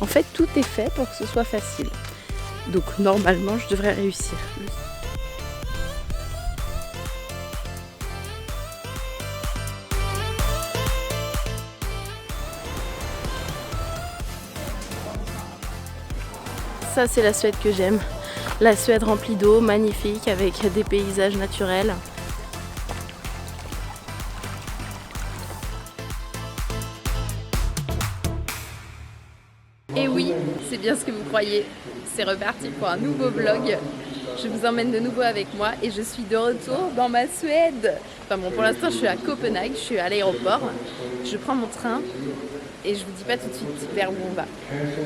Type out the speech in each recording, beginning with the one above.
En fait, tout est fait pour que ce soit facile. Donc normalement, je devrais réussir. Ça, c'est la Suède que j'aime. La Suède remplie d'eau, magnifique, avec des paysages naturels. Et oui, c'est bien ce que vous croyez. C'est reparti pour un nouveau vlog. Je vous emmène de nouveau avec moi et je suis de retour dans ma Suède. Enfin bon, pour l'instant, je suis à Copenhague, je suis à l'aéroport. Je prends mon train et je vous dis pas tout de suite vers où on va.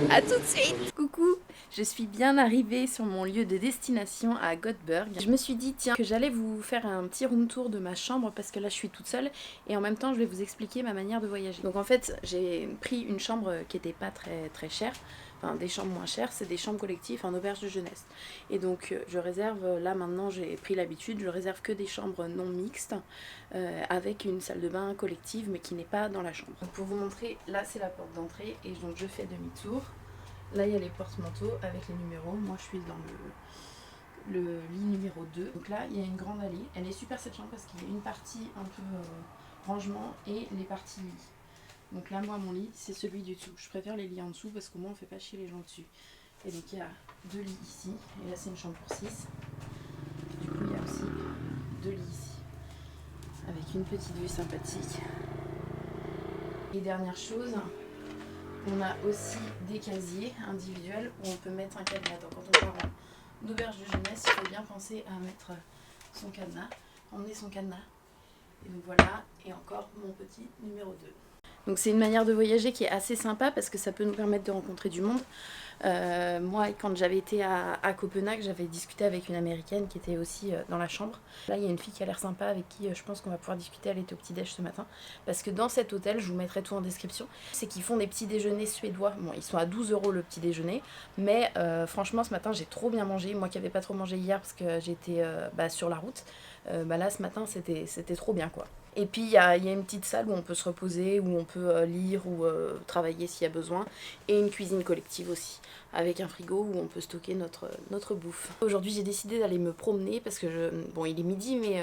A tout de suite. Coucou. Je suis bien arrivée sur mon lieu de destination à Göteborg. Je me suis dit tiens que j'allais vous faire un petit room tour de ma chambre parce que là je suis toute seule et en même temps je vais vous expliquer ma manière de voyager. Donc en fait j'ai pris une chambre qui était pas très chère, enfin des chambres moins chères, c'est des chambres collectives en auberge de jeunesse. Et donc je réserve, là maintenant j'ai pris l'habitude, je réserve que des chambres non mixtes avec une salle de bain collective mais qui n'est pas dans la chambre. Donc pour vous montrer, là c'est la porte d'entrée et donc je fais demi-tour. Là, il y a les porte-manteaux avec les numéros. Moi, je suis dans le lit numéro 2. Donc là, il y a une grande allée. Elle est super cette chambre parce qu'il y a une partie un peu rangement et les parties lit. Donc là, moi, mon lit, c'est celui du dessous. Je préfère les lits en dessous parce qu'au moins, on ne fait pas chier les gens dessus. Et donc, il y a 2 lits ici. Et là, c'est une chambre pour 6. Du coup, il y a aussi 2 lits ici. Avec une petite vue sympathique. Et dernière chose... On a aussi des casiers individuels où on peut mettre un cadenas. Donc quand on part en auberge de jeunesse, il faut bien penser à mettre son cadenas, emmener son cadenas. Et donc voilà, et encore mon petit numéro 2. Donc c'est une manière de voyager qui est assez sympa parce que ça peut nous permettre de rencontrer du monde. Moi, quand j'avais été à Copenhague, j'avais discuté avec une américaine qui était aussi dans la chambre. Là, il y a une fille qui a l'air sympa avec qui je pense qu'on va pouvoir discuter. Elle était au petit-déj ce matin. Parce que dans cet hôtel, je vous mettrai tout en description, c'est qu'ils font des petits déjeuners suédois. Bon, ils sont à 12 € le petit déjeuner. Mais franchement, ce matin, j'ai trop bien mangé. Moi qui n'avais pas trop mangé hier parce que j'étais sur la route. Là, ce matin, c'était trop bien quoi. Et puis il y a une petite salle où on peut se reposer, où on peut lire ou travailler s'il y a besoin. Et une cuisine collective aussi, avec un frigo où on peut stocker notre bouffe. Aujourd'hui j'ai décidé d'aller me promener parce que bon il est midi mais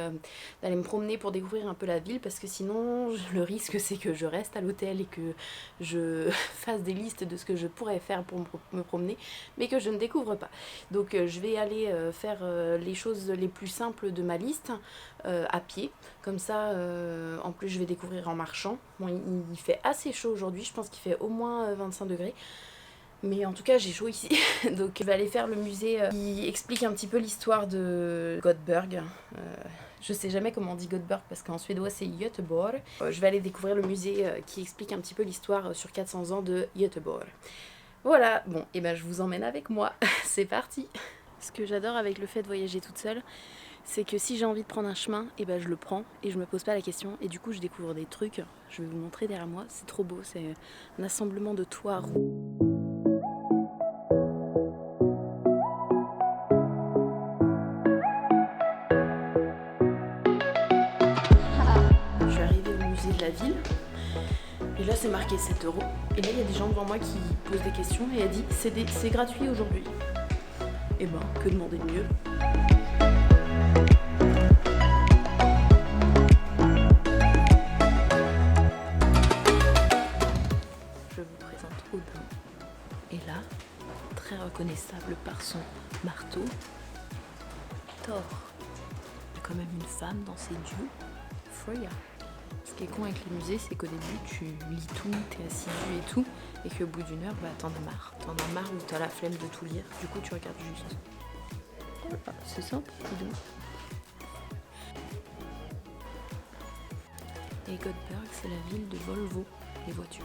d'aller me promener pour découvrir un peu la ville parce que sinon le risque c'est que je reste à l'hôtel et que je fasse des listes de ce que je pourrais faire pour me promener mais que je ne découvre pas. Donc je vais aller faire les choses les plus simples de ma liste à pied. Comme ça en plus je vais découvrir en marchant. Bon il fait assez chaud aujourd'hui, je pense qu'il fait au moins 25 degrés. Mais en tout cas j'ai chaud ici, donc je vais aller faire le musée qui explique un petit peu l'histoire de Göteborg. Je sais jamais comment on dit Göteborg parce qu'en suédois c'est Göteborg. Je vais aller découvrir le musée qui explique un petit peu l'histoire sur 400 ans de Göteborg. Voilà, bon, et ben je vous emmène avec moi, c'est parti. Ce que j'adore avec le fait de voyager toute seule, c'est que si j'ai envie de prendre un chemin, et ben je le prends et je me pose pas la question et du coup je découvre des trucs. Je vais vous montrer derrière moi, c'est trop beau, c'est un assemblement de toits roux. De la ville et là c'est marqué 7 € et là il y a des gens devant moi qui posent des questions et elle dit c'est gratuit aujourd'hui. Et ben que demander de mieux. Je vous présente Odin et là très reconnaissable par son marteau, Thor. Il y a quand même une femme dans ses dieux, Freya. Ce qui est con avec les musées, c'est qu'au début, tu lis tout, t'es assidu et tout, et qu'au bout d'une heure, bah t'en as marre. T'en as marre ou t'as la flemme de tout lire, du coup tu regardes juste. Ah, c'est simple, dis donc. Et Göteborg, c'est la ville de Volvo, les voitures.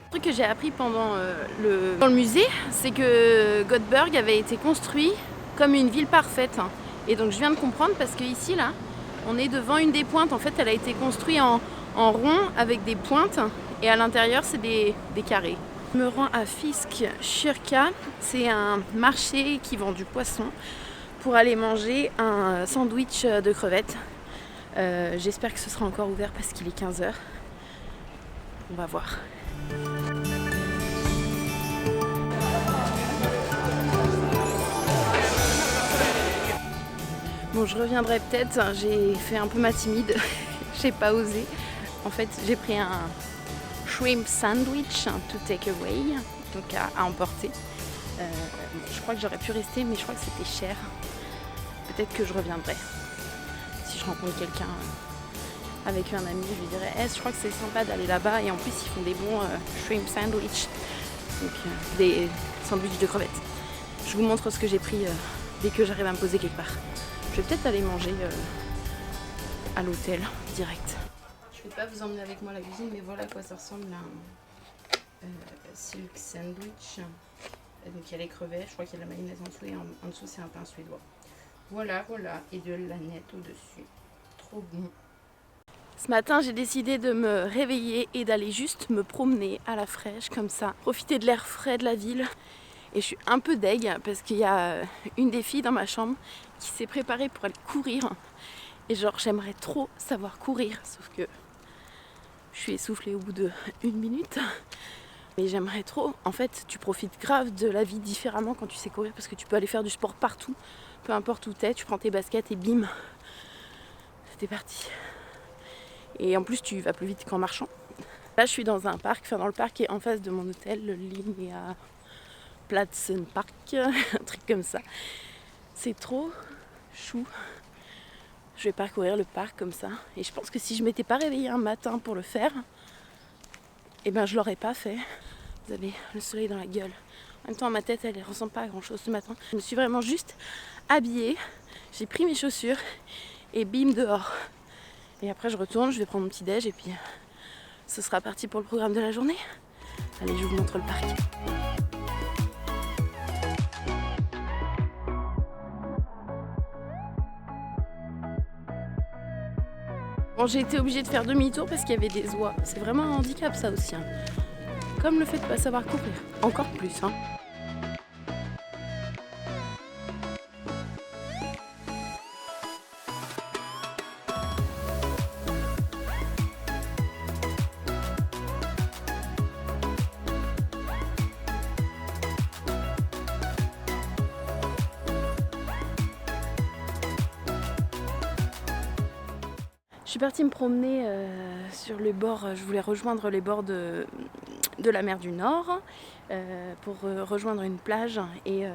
Le truc que j'ai appris pendant dans le musée, c'est que Göteborg avait été construit comme une ville parfaite. Et donc je viens de comprendre parce que ici, là, on est devant une des pointes. En fait, elle a été construite en rond avec des pointes et à l'intérieur, c'est des carrés. Je me rends à Fiskkyrka. C'est un marché qui vend du poisson pour aller manger un sandwich de crevettes. J'espère que ce sera encore ouvert parce qu'il est 15 h. On va voir. je reviendrai peut-être. J'ai fait un peu ma timide. J'ai pas osé. En fait, j'ai pris un shrimp sandwich to take away, donc à emporter. Je crois que j'aurais pu rester, mais je crois que c'était cher. Peut-être que je reviendrai. Si je rencontre quelqu'un avec un ami, je lui dirais je crois que c'est sympa d'aller là-bas. Et en plus, ils font des bons shrimp sandwich, donc des sandwichs de crevettes. Je vous montre ce que j'ai pris dès que j'arrive à me poser quelque part. Je vais peut-être aller manger à l'hôtel direct. Je vais pas vous emmener avec moi à la cuisine, mais voilà à quoi ça ressemble un silk sandwich. Donc il y a les crevettes, je crois qu'il y a de la mayonnaise en dessous et en dessous c'est un pain suédois. Voilà, et de l'aneth au-dessus. Trop bon. Ce matin, j'ai décidé de me réveiller et d'aller juste me promener à la fraîche comme ça, profiter de l'air frais de la ville. Et je suis un peu deg parce qu'il y a une des filles dans ma chambre qui s'est préparée pour aller courir. Et genre, j'aimerais trop savoir courir, sauf que je suis essoufflée au bout d'1 minute. Mais j'aimerais trop. En fait, tu profites grave de la vie différemment quand tu sais courir parce que tu peux aller faire du sport partout. Peu importe où t'es, tu prends tes baskets et bim, t'es parti. Et en plus, tu vas plus vite qu'en marchant. Là, je suis dans un parc, dans le parc qui est en face de mon hôtel, le Linnea Platsenpark, un truc comme ça. C'est trop chou. Je vais parcourir le parc comme ça. Et je pense que si je m'étais pas réveillée un matin pour le faire, eh ben je l'aurais pas fait. Vous avez le soleil dans la gueule. En même temps, ma tête, elle ne ressemble pas à grand chose ce matin. Je me suis vraiment juste habillée. J'ai pris mes chaussures et bim, dehors. Et après, je retourne, je vais prendre mon petit déj et puis ce sera parti pour le programme de la journée. Allez, je vous montre le parc. Bon, j'ai été obligée de faire demi-tour parce qu'il y avait des oies. C'est vraiment un handicap ça aussi. Hein. Comme le fait de ne pas savoir courir. Encore plus. Hein. Je suis partie me promener sur les bords, je voulais rejoindre les bords de la mer du Nord pour rejoindre une plage et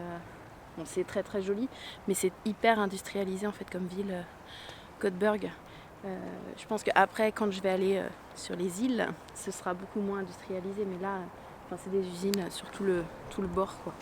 bon, c'est très très joli mais c'est hyper industrialisé en fait comme ville, Göteborg. Je pense qu'après quand je vais aller sur les îles ce sera beaucoup moins industrialisé mais là c'est des usines sur tout le bord quoi.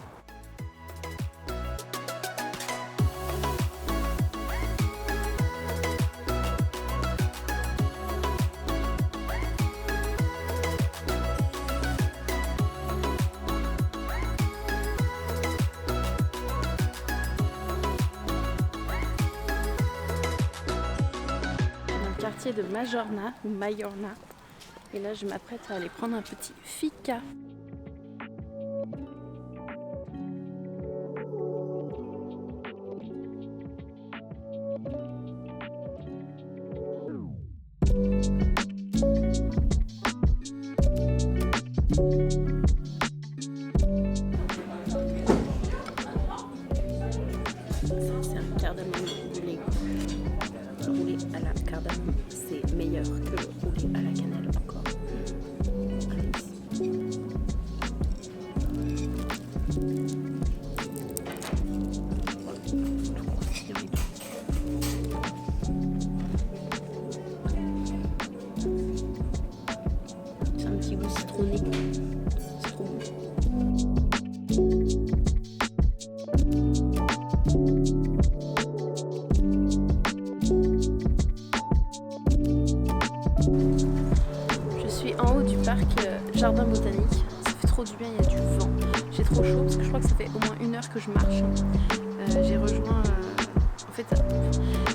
Quartier de Majorna ou Majorna et là je m'apprête à aller prendre un petit fika. C'est un cardamome brûlé. Roulé à la cardamome, c'est meilleur que le roulé à la cannelle encore. C'est un petit goût citronné. C'est trop bon. En haut du parc jardin botanique, ça fait trop du bien, il y a du vent, j'ai trop chaud parce que je crois que ça fait au moins 1 heure que je marche. J'ai rejoint, en fait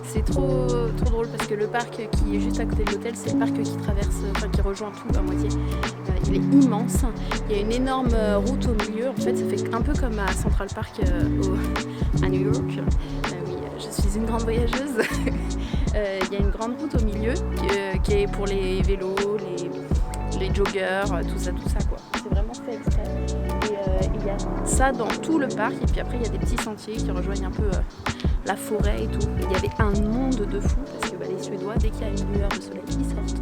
c'est trop drôle parce que le parc qui est juste à côté de l'hôtel c'est le parc qui traverse, qui rejoint tout à moitié. Il est immense, il y a une énorme route au milieu, en fait ça fait un peu comme à Central Park à New York. Oui, je suis une grande voyageuse. Il y a une grande route au milieu qui est pour les vélos, les joggers, tout ça quoi. C'est vraiment fait exprès. Et il y a ça dans tout le parc et puis après il y a des petits sentiers qui rejoignent un peu la forêt et tout. Il y avait un monde de fou parce que les Suédois, dès qu'il y a une lueur de soleil, ils sortent.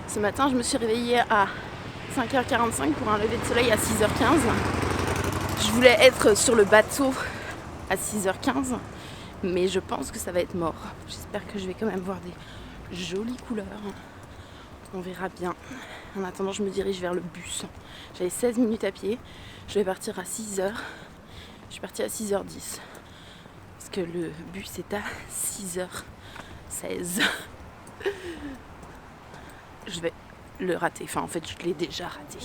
Ce matin, je me suis réveillée à 5h45 pour un lever de soleil à 6h15. Je voulais être sur le bateau à 6h15, mais je pense que ça va être mort. J'espère que je vais quand même voir des jolies couleurs. On verra bien. En attendant, je me dirige vers le bus. J'avais 16 minutes à pied. Je vais partir à 6h. Je suis partie à 6h10. Parce que le bus est à 6h16. Je vais le rater. Enfin, en fait, je l'ai déjà raté.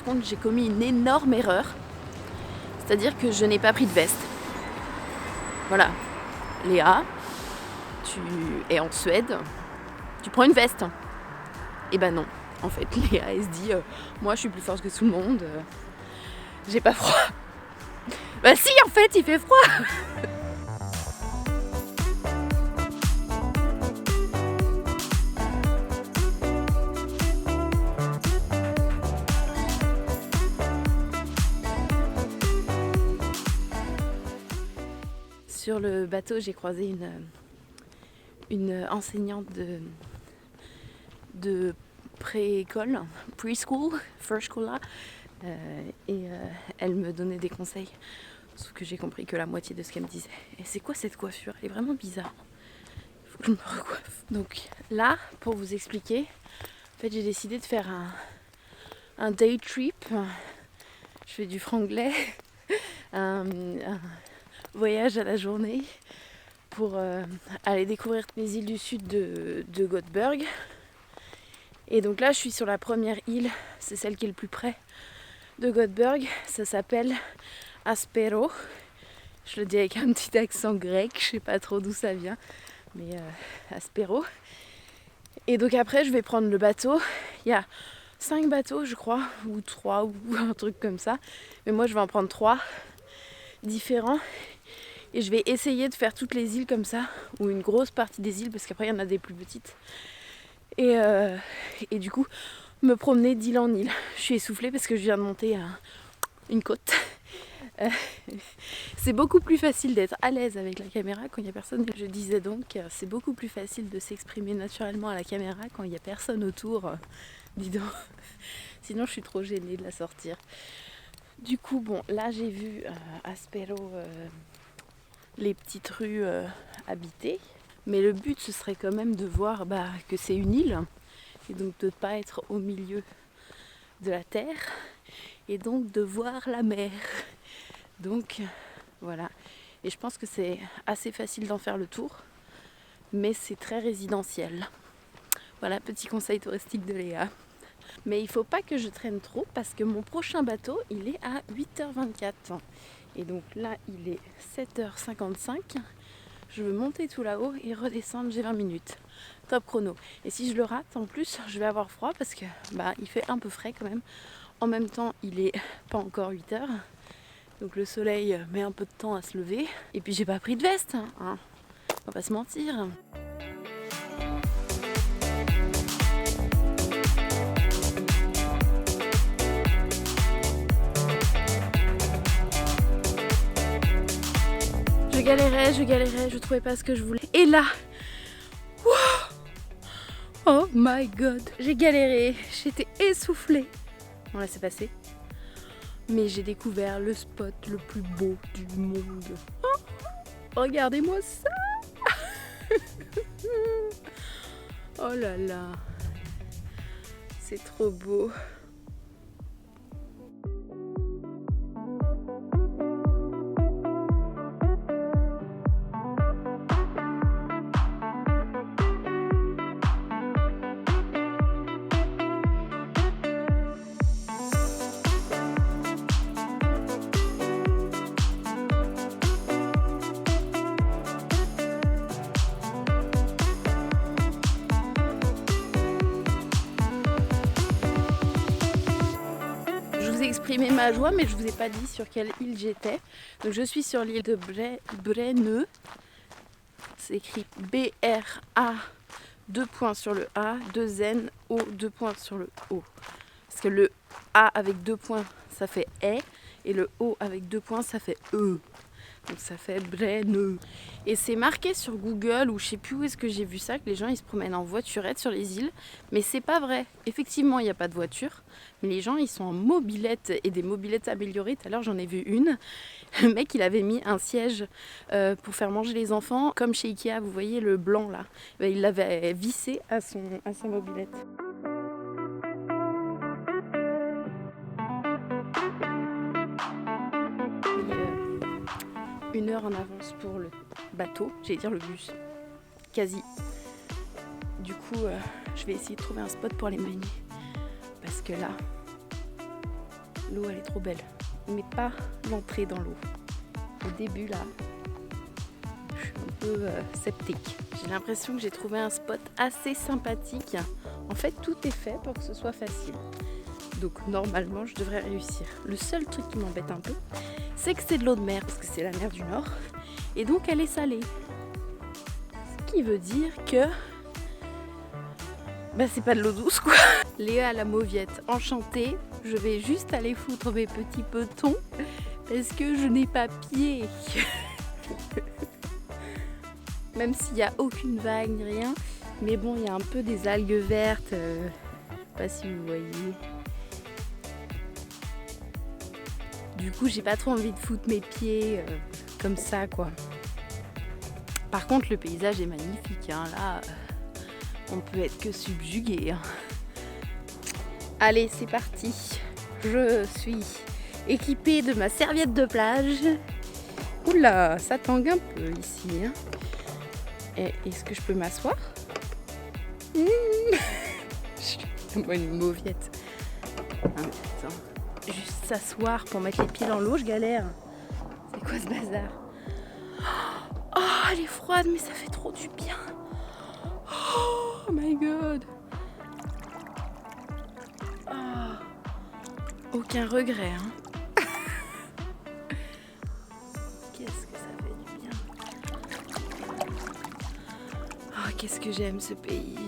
Par contre, j'ai commis une énorme erreur, c'est-à-dire que je n'ai pas pris de veste. Voilà, Léa, tu es en Suède, tu prends une veste. Et ben non, en fait, Léa elle se dit, moi je suis plus forte que tout le monde, j'ai pas froid. Bah si, en fait, il fait froid. Sur le bateau, j'ai croisé une enseignante de pré-école, preschool, first school là, et elle me donnait des conseils, sauf que j'ai compris que la moitié de ce qu'elle me disait. Et c'est quoi cette coiffure? Elle est vraiment bizarre. Il faut que je me recoiffe. Donc là, pour vous expliquer, en fait, j'ai décidé de faire un day trip. Je fais du franglais, un voyage à la journée pour aller découvrir les îles du sud de Göteborg. Et donc là, je suis sur la première île, c'est celle qui est le plus près de Göteborg. Ça s'appelle Aspero. Je le dis avec un petit accent grec, je sais pas trop d'où ça vient, mais Aspero. Et donc après, je vais prendre le bateau. Il y a 5 bateaux, je crois, ou 3, ou un truc comme ça. Mais moi, je vais en prendre 3 différents. Et je vais essayer de faire toutes les îles comme ça, ou une grosse partie des îles, parce qu'après il y en a des plus petites. Et du coup, me promener d'île en île. Je suis essoufflée parce que je viens de monter une côte. C'est beaucoup plus facile d'être à l'aise avec la caméra quand il n'y a personne. Je disais donc, c'est beaucoup plus facile de s'exprimer naturellement à la caméra quand il n'y a personne autour. Dis donc. Sinon, je suis trop gênée de la sortir. Du coup, bon, là j'ai vu Aspero, les petites rues habitées. Mais le but, ce serait quand même de voir que c'est une île. Et donc de ne pas être au milieu de la terre. Et donc de voir la mer. Donc voilà. Et je pense que c'est assez facile d'en faire le tour. Mais c'est très résidentiel. Voilà, petit conseil touristique de Léa. Mais il ne faut pas que je traîne trop parce que mon prochain bateau, il est à 8h24. Et donc là, il est 7h55. Je veux monter tout là-haut et redescendre, j'ai 20 minutes. Top chrono. Et si je le rate, en plus, je vais avoir froid parce que il fait un peu frais quand même. En même temps, il est pas encore 8h. Donc le soleil met un peu de temps à se lever. Et puis j'ai pas pris de veste, hein. On va pas se mentir. Je galérais, je trouvais pas ce que je voulais. Et là, wow, oh my god, j'ai galéré, j'étais essoufflée. Bon là c'est passé. Mais j'ai découvert le spot le plus beau du monde. Oh, regardez-moi ça. Oh là là. C'est trop beau. Exprimé ma joie, mais je vous ai pas dit sur quelle île j'étais. Donc je suis sur l'île de Brenneux. C'est écrit B-R-A, 2 points sur le A, 2 N, O, 2 points sur le O. Parce que le A avec 2 points, ça fait E, et le O avec 2 points, ça fait E. Donc ça fait Brenneux. Et c'est marqué sur Google, ou je sais plus où est-ce que j'ai vu ça, que les gens ils se promènent en voiturette sur les îles. Mais c'est pas vrai. Effectivement, il n'y a pas de voiture. Mais les gens ils sont en mobilette, et des mobilettes améliorées. Tout à l'heure j'en ai vu une. Le mec il avait mis un siège pour faire manger les enfants. Comme chez Ikea, vous voyez le blanc là. Il l'avait vissé à sa mobilette. 1 heure en avance pour le bateau, j'allais dire le bus, quasi. Du coup, je vais essayer de trouver un spot pour aller me baigner. Parce que là, l'eau elle est trop belle. Mais pas l'entrée dans l'eau. Au début là, je suis un peu sceptique. J'ai l'impression que j'ai trouvé un spot assez sympathique. En fait, tout est fait pour que ce soit facile. Donc normalement, je devrais réussir. Le seul truc qui m'embête un peu, c'est que c'est de l'eau de mer, parce que c'est la mer du Nord, et donc elle est salée. Ce qui veut dire que c'est pas de l'eau douce quoi. Léa la mauviette, enchantée, je vais juste aller foutre mes petits petons, parce que je n'ai pas pied. Même s'il n'y a aucune vague ni rien, mais bon, il y a un peu des algues vertes, je sais pas si vous voyez. Du coup, j'ai pas trop envie de foutre mes pieds comme ça, quoi. Par contre, le paysage est magnifique. Hein. Là, on peut être que subjugué. Hein. Allez, c'est parti. Je suis équipée de ma serviette de plage. Oula, ça tangue un peu ici. Hein. Et est-ce que je peux m'asseoir ? Je suis une mauviette. Attends. Juste s'asseoir pour mettre les pieds dans l'eau, je galère. C'est quoi ce bazar ? Oh, elle est froide, mais ça fait trop du bien. Oh my god. Oh. Aucun regret, hein. Qu'est-ce que ça fait du bien. Oh, qu'est-ce que j'aime ce pays.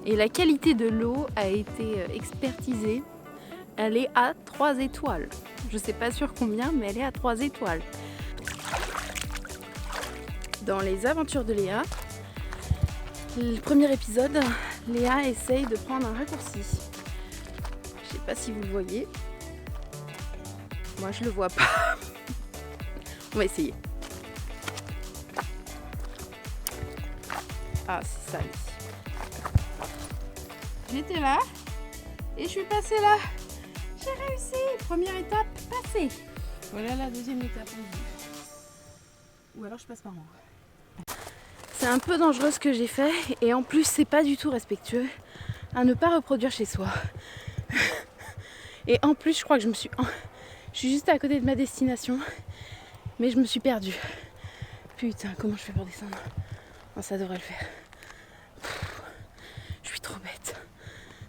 Et la qualité de l'eau a été expertisée. Elle est à 3 étoiles. Je sais pas sur combien, mais elle est à 3 étoiles. Dans les aventures de Léa, le premier épisode, Léa essaye de prendre un raccourci. Je sais pas si vous le voyez. Moi, je le vois pas. On va essayer. Ah, c'est ça ici. J'étais là et je suis passée là. J'ai réussi. Première étape passée. Voilà la deuxième étape. Ou alors je passe par en haut. C'est un peu dangereux ce que j'ai fait et en plus c'est pas du tout respectueux à ne pas reproduire chez soi. Et en plus je crois que je suis juste à côté de ma destination, mais je me suis perdue. Putain, comment je fais pour descendre ? Oh, ça devrait le faire. Je suis trop bête.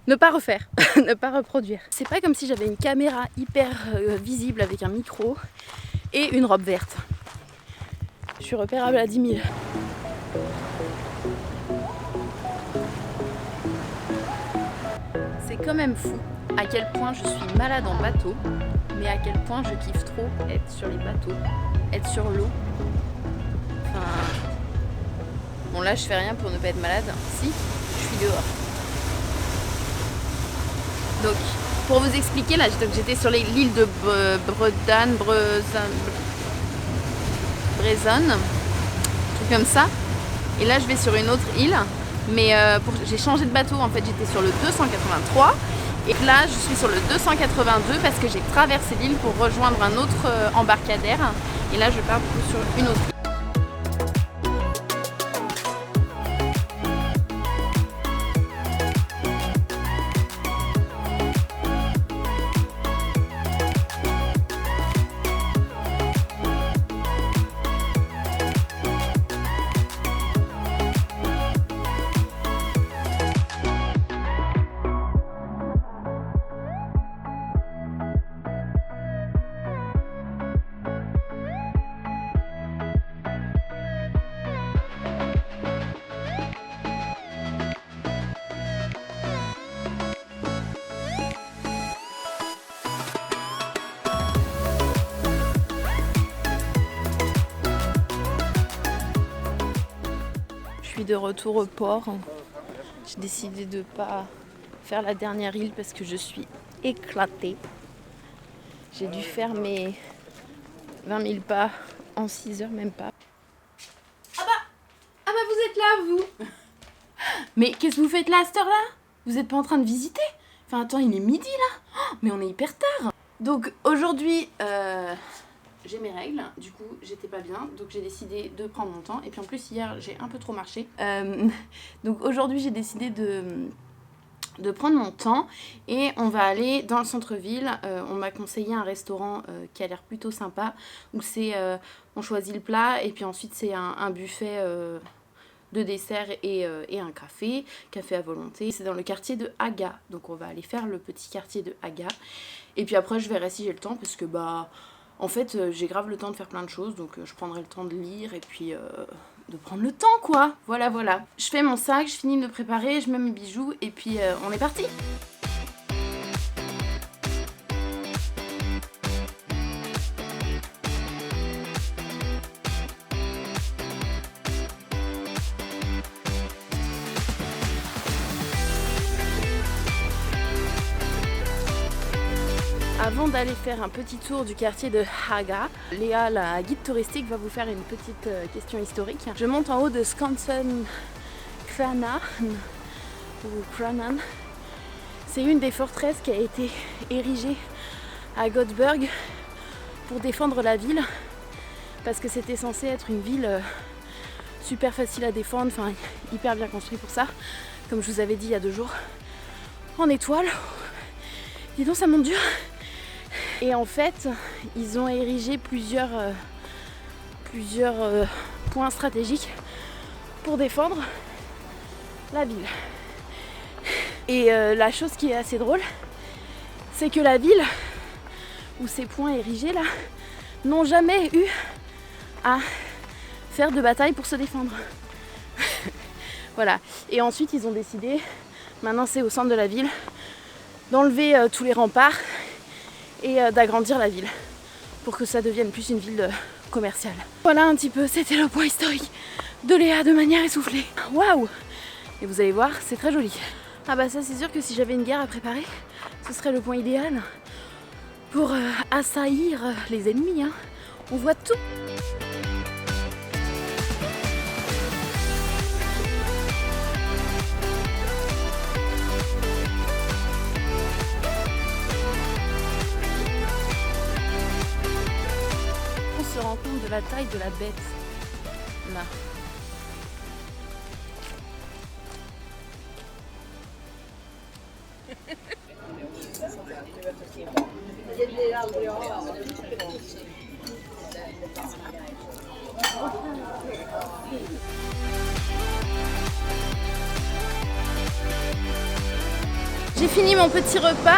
Ne pas refaire, ne pas reproduire. C'est pas comme si j'avais une caméra hyper visible avec un micro et une robe verte. Je suis repérable à 10 000. C'est quand même fou à quel point je suis malade en bateau, mais à quel point je kiffe trop être sur les bateaux, être sur l'eau. Enfin... Bon là je fais rien pour ne pas être malade. Si, je suis dehors. Donc, pour vous expliquer, là, j'étais sur l'île de Brezonne, truc comme ça. Et là je vais sur une autre île, mais j'ai changé de bateau, en fait j'étais sur le 283 et là je suis sur le 282 parce que j'ai traversé l'île pour rejoindre un autre embarcadère et là je pars sur une autre île. Je suis de retour au port. J'ai décidé de ne pas faire la dernière île parce que je suis éclatée. J'ai dû faire mes 20 000 pas en 6 heures, même pas. Ah bah vous êtes là, vous. Mais qu'est-ce que vous faites là à cette heure-là? Vous n'êtes pas en train de visiter? Enfin attends, il est midi là. Oh, mais on est hyper tard. Donc aujourd'hui, j'ai mes règles, du coup j'étais pas bien, donc j'ai décidé de prendre mon temps. Et puis en plus hier j'ai un peu trop marché. Donc aujourd'hui j'ai décidé de prendre mon temps et on va aller dans le centre-ville. On m'a conseillé un restaurant qui a l'air plutôt sympa, où on choisit le plat et puis ensuite c'est un buffet de dessert et un café à volonté. C'est dans le quartier de Aga, donc on va aller faire le petit quartier de Aga. Et puis après je verrai si j'ai le temps parce que en fait j'ai grave le temps de faire plein de choses, donc je prendrai le temps de lire et puis de prendre le temps quoi. Voilà. Je fais mon sac, je finis de le préparer, je mets mes bijoux et puis on est parti. Avant d'aller faire un petit tour du quartier de Haga, Léa, la guide touristique, va vous faire une petite question historique. Je monte en haut de Skansen Kranan, ou Kranan. C'est une des forteresses qui a été érigée à Göteborg pour défendre la ville, parce que c'était censé être une ville super facile à défendre, enfin hyper bien construite pour ça, comme je vous avais dit il y a 2 jours, en étoile. Dis donc ça monte dur. Et en fait, ils ont érigé plusieurs points stratégiques pour défendre la ville. Et la chose qui est assez drôle, c'est que la ville, où ces points érigés là, n'ont jamais eu à faire de bataille pour se défendre. Voilà. Et ensuite, ils ont décidé, maintenant c'est au centre de la ville, d'enlever tous les remparts et d'agrandir la ville pour que ça devienne plus une ville commerciale. Voilà un petit peu, c'était le point historique de Léa de manière essoufflée. Waouh! Et vous allez voir, c'est très joli. Ah bah ça c'est sûr que si j'avais une guerre à préparer, ce serait le point idéal pour assaillir les ennemis, hein. On voit tout. On se rend compte de la taille de la bête là. J'ai fini mon petit repas,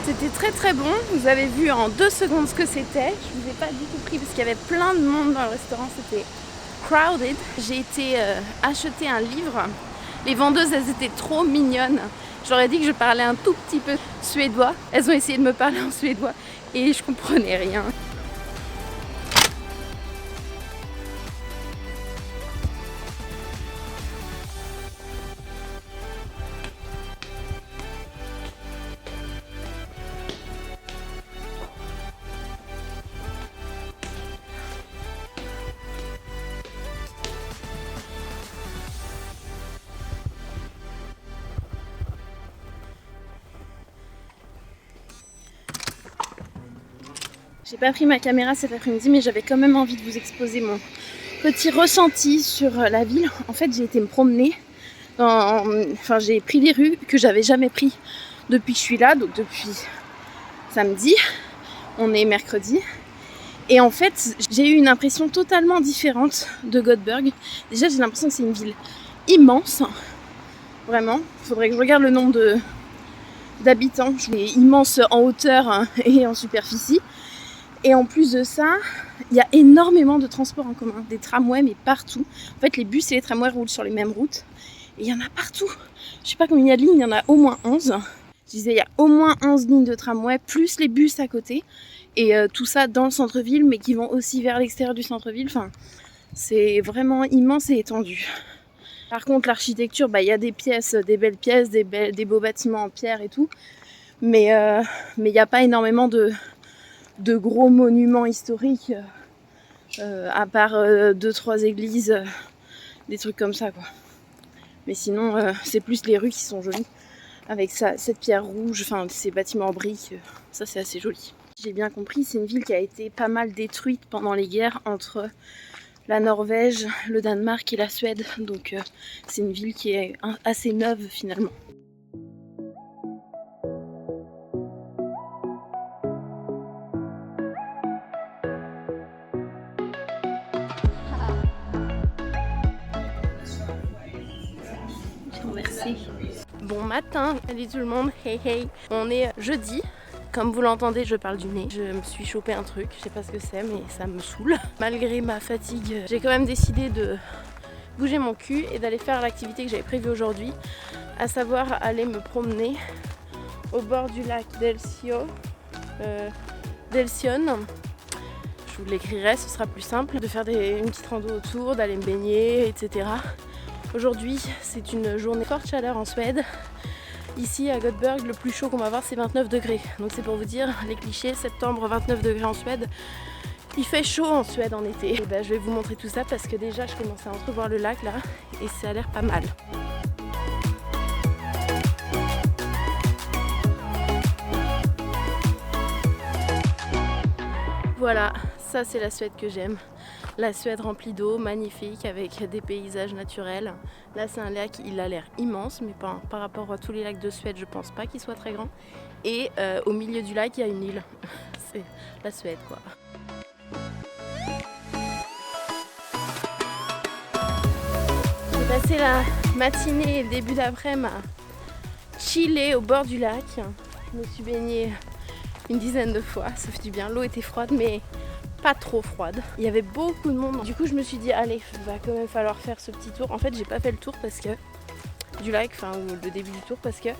c'était très bon. Vous avez vu en 2 secondes ce que c'était. Je vous ai pas du tout pris parce qu'il y avait plein de monde dans le restaurant, c'était crowded. J'ai été acheter un livre. Les vendeuses, elles étaient trop mignonnes. J'aurais dit que je parlais un tout petit peu suédois. Elles ont essayé de me parler en suédois et je comprenais rien. J'ai pas pris ma caméra cet après-midi, mais j'avais quand même envie de vous exposer mon petit ressenti sur la ville. En fait, j'ai été me promener. Enfin, j'ai pris les rues que j'avais jamais pris depuis que je suis là, donc depuis samedi. On est mercredi. Et en fait, j'ai eu une impression totalement différente de Göteborg. Déjà, j'ai l'impression que c'est une ville immense. Vraiment. Il faudrait que je regarde le nombre d'habitants. Elle est immense en hauteur et en superficie. Et en plus de ça, il y a énormément de transports en commun, des tramways, mais partout. En fait, les bus et les tramways roulent sur les mêmes routes. Et il y en a partout. Je sais pas combien il y a de lignes, il y en a au moins 11. Je disais, il y a au moins 11 lignes de tramway, plus les bus à côté. Et tout ça dans le centre-ville, mais qui vont aussi vers l'extérieur du centre-ville. Enfin, c'est vraiment immense et étendu. Par contre, l'architecture, il y a des pièces, des belles pièces, des beaux bâtiments en pierre et tout. Mais il n'y a pas énormément de gros monuments historiques, à part 2-3 églises, des trucs comme ça, quoi. Mais sinon, c'est plus les rues qui sont jolies, avec cette pierre rouge, enfin ces bâtiments en briques, ça c'est assez joli. J'ai bien compris, c'est une ville qui a été pas mal détruite pendant les guerres entre la Norvège, le Danemark et la Suède, donc c'est une ville qui est assez neuve finalement. Bon matin, salut tout le monde, hey hey. On est jeudi, comme vous l'entendez, je parle du nez. Je me suis chopé un truc, je sais pas ce que c'est, mais ça me saoule. Malgré ma fatigue, j'ai quand même décidé de bouger mon cul et d'aller faire l'activité que j'avais prévue aujourd'hui, à savoir aller me promener au bord du lac Delsion. Je vous l'écrirai, ce sera plus simple, de faire une petite rando autour, d'aller me baigner, etc. Aujourd'hui, c'est une journée forte chaleur en Suède. Ici à Göteborg, le plus chaud qu'on va avoir, c'est 29 degrés. Donc c'est pour vous dire, les clichés, septembre, 29 degrés en Suède. Il fait chaud en Suède en été. Et je vais vous montrer tout ça parce que déjà, je commence à entrevoir le lac là et ça a l'air pas mal. Voilà, ça c'est la Suède que j'aime. La Suède remplie d'eau, magnifique, avec des paysages naturels. Là c'est un lac, il a l'air immense, mais par rapport à tous les lacs de Suède, je pense pas qu'il soit très grand. Et au milieu du lac, il y a une île. C'est la Suède, quoi. J'ai passé la matinée et le début d'après-midi à chiller au bord du lac. Je me suis baignée une dizaine de fois, ça fait du bien. L'eau était froide, mais pas trop froide. Il y avait beaucoup de monde. Du coup, je me suis dit, allez, il va quand même falloir faire ce petit tour. En fait, j'ai pas fait le tour parce que du lac, ou le début du tour, parce que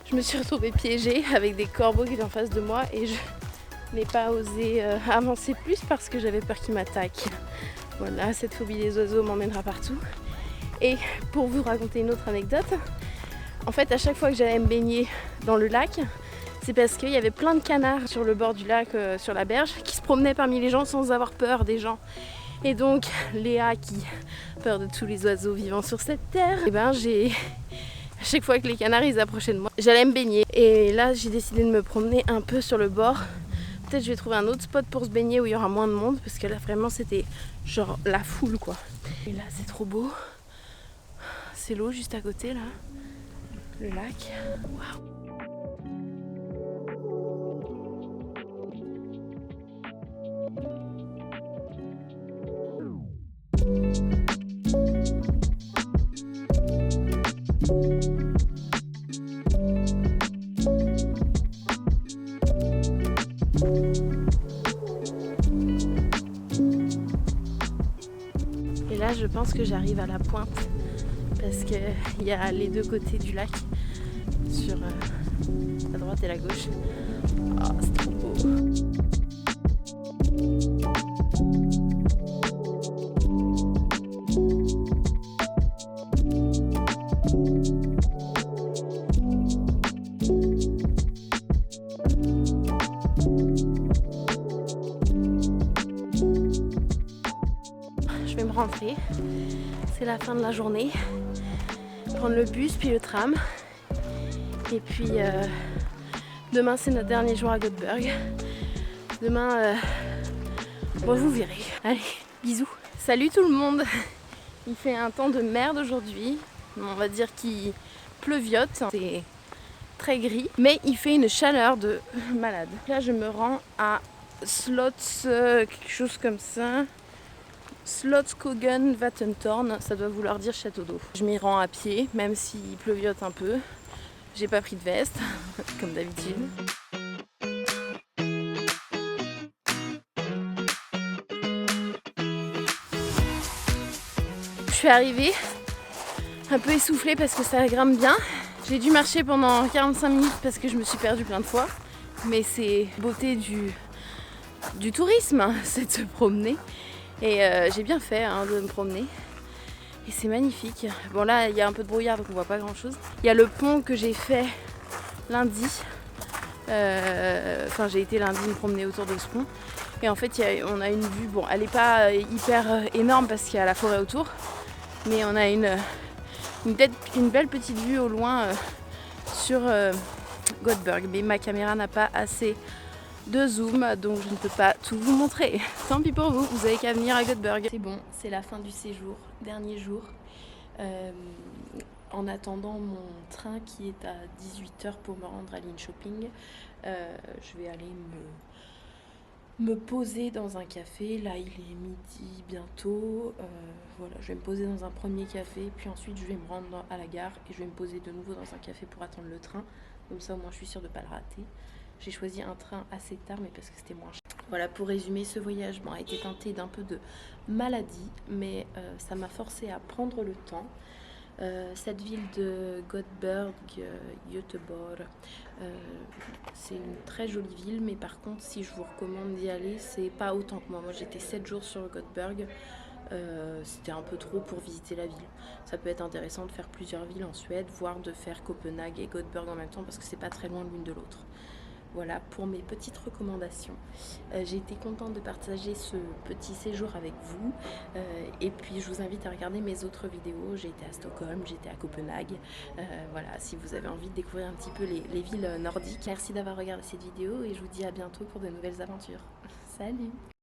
je me suis retrouvée piégée avec des corbeaux qui étaient en face de moi et je n'ai pas osé avancer plus parce que j'avais peur qu'ils m'attaquent. Voilà, cette phobie des oiseaux m'emmènera partout. Et pour vous raconter une autre anecdote, en fait, à chaque fois que j'allais me baigner dans le lac, c'est parce qu'il y avait plein de canards sur le bord du lac, sur la berge, qui se promenaient parmi les gens sans avoir peur des gens. Et donc, Léa, qui a peur de tous les oiseaux vivant sur cette terre, à chaque fois que les canards ils approchaient de moi, j'allais me baigner. Et là, j'ai décidé de me promener un peu sur le bord. Peut-être je vais trouver un autre spot pour se baigner où il y aura moins de monde, parce que là, vraiment, c'était genre la foule, quoi. Et là, c'est trop beau. C'est l'eau juste à côté, là. Le lac. Waouh! Et là, je pense que j'arrive à la pointe parce qu'il y a les deux côtés du lac sur la droite et la gauche. Oh, c'est trop beau. Je vais me rentrer, c'est la fin de la journée, prendre le bus puis le tram et puis demain c'est notre dernier jour à Göteborg. Demain, bon, vous verrez. Allez, bisous. Salut tout le monde. Il fait un temps de merde aujourd'hui. On va dire qu'il pleuviote. C'est très gris, mais il fait une chaleur de malade. Là, je me rends à Slots, quelque chose comme ça. Slotskogen Vattentorn, ça doit vouloir dire château d'eau. Je m'y rends à pied, même s'il pleuviote un peu. J'ai pas pris de veste, comme d'habitude. Je suis arrivée un peu essoufflée parce que ça grimpe bien. J'ai dû marcher pendant 45 minutes parce que je me suis perdue plein de fois. Mais c'est beauté du tourisme, c'est de se promener. Et j'ai bien fait de me promener. Et c'est magnifique. Bon là, il y a un peu de brouillard donc on voit pas grand chose. Il y a le pont que j'ai fait lundi. Enfin, j'ai été lundi me promener autour de ce pont. Et en fait, on a une vue, bon, elle n'est pas hyper énorme parce qu'il y a la forêt autour. Mais on a une belle petite vue au loin sur Göteborg. Mais ma caméra n'a pas assez de zoom, donc je ne peux pas tout vous montrer. Tant pis pour vous, vous avez qu'à venir à Göteborg. C'est bon, c'est la fin du séjour, dernier jour. En attendant mon train qui est à 18h pour me rendre à Linköping, je vais aller me poser dans un café. Là il est midi bientôt. Voilà, je vais me poser dans un premier café, puis ensuite je vais me rendre à la gare et je vais me poser de nouveau dans un café pour attendre le train. Comme ça au moins je suis sûre de ne pas le rater. J'ai choisi un train assez tard, mais parce que c'était moins cher. Voilà, pour résumer, ce voyage a été teinté d'un peu de maladie, mais ça m'a forcé à prendre le temps. Cette ville de Göteborg, Göteborg, c'est une très jolie ville, mais par contre, si je vous recommande d'y aller, c'est pas autant que moi. Moi, j'étais 7 jours sur Göteborg. C'était un peu trop pour visiter la ville. Ça peut être intéressant de faire plusieurs villes en Suède, voire de faire Copenhague et Göteborg en même temps, parce que c'est pas très loin l'une de l'autre. Voilà pour mes petites recommandations. J'ai été contente de partager ce petit séjour avec vous. Et puis je vous invite à regarder mes autres vidéos. J'ai été à Stockholm, j'étais à Copenhague. Voilà, si vous avez envie de découvrir un petit peu les villes nordiques. Merci d'avoir regardé cette vidéo et je vous dis à bientôt pour de nouvelles aventures. Salut!